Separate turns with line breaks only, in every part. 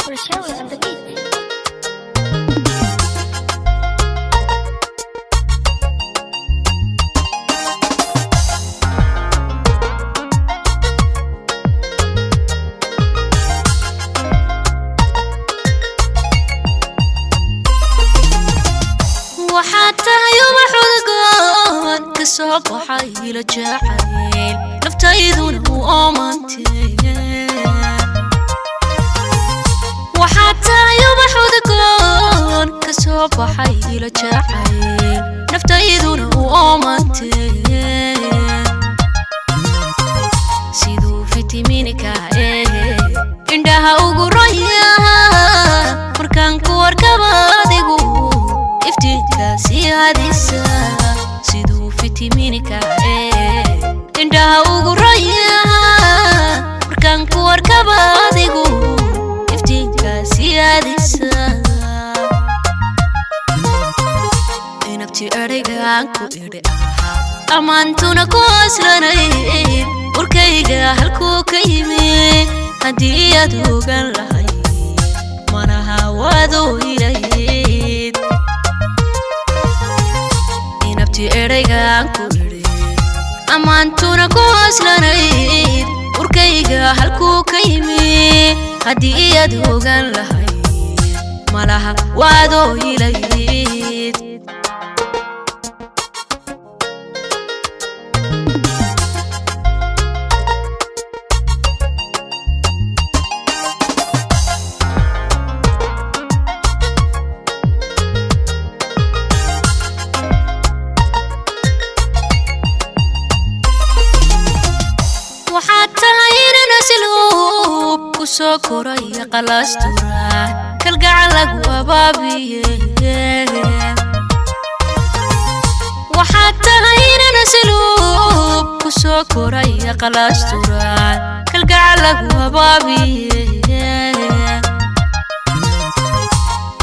Rashawi on the beat.
وحتى يوم حلقان كسوق وحيل جعيل نفتيذون وآمنتين وحتى يوم حلقان كسوق وحيل جعيل نفتيذون وآمنتين سيدو فيتامينك عندها وقريها مركان كور كباديقو سياديسا سيدو فيتامينك عندها وقريها مركان كور كباديقو افتينك سياديسا inabti ereygaanku idhi ahaa ammaantuna ku aslanayd warkayga halkuu ka yimi haddii aad ogaan lahayd manaha waadoo ilayd ereygaanku idhi ammaantuna ku aslanayd warkayga halkuu ka yimi haddii aad ogaan lahayd malaha waadoo ilayd سكري قلستورا كالقعلق وبابي وحتى غير نسلوب سكري قلستورا كالقعلق وبابي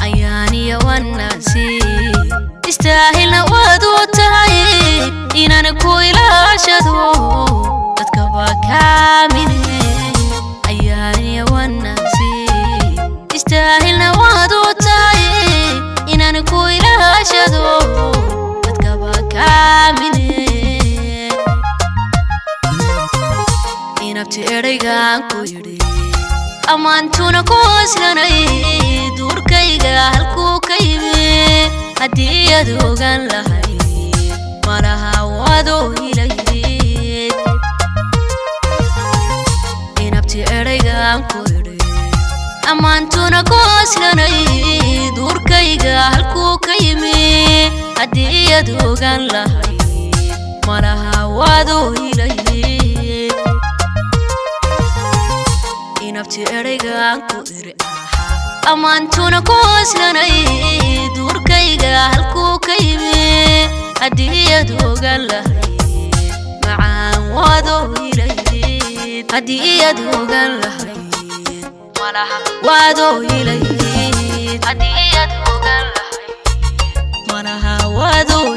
عياني والناسي يستاهل ودوتهاي إن أنا كويلا شدو تتكبا كاملين يستاهلنا وادوتاي إن أنا كويلا شدو تتكبا كاملين inabti ereygaanku idhi ammaantuna ku aslanayd warkayga halkuu ka yimi haddii aad ogaan lahayd malaha waadoo ilayd inabti ereygaanku idhi ammaantuna ku aslanayd warkayga halkuu ka yimi haddii aad ogaan lahayd malaha waadoo ilayd inabti ereygaanku idhi ahaa ammaantuna ku aslanayd warkayga halkuu ka yimi haddii aad ogaan lahayd macaan waadoo ilayd haddii aad ogaan lahayd وادو إليه هدية وقال لحي منها وادو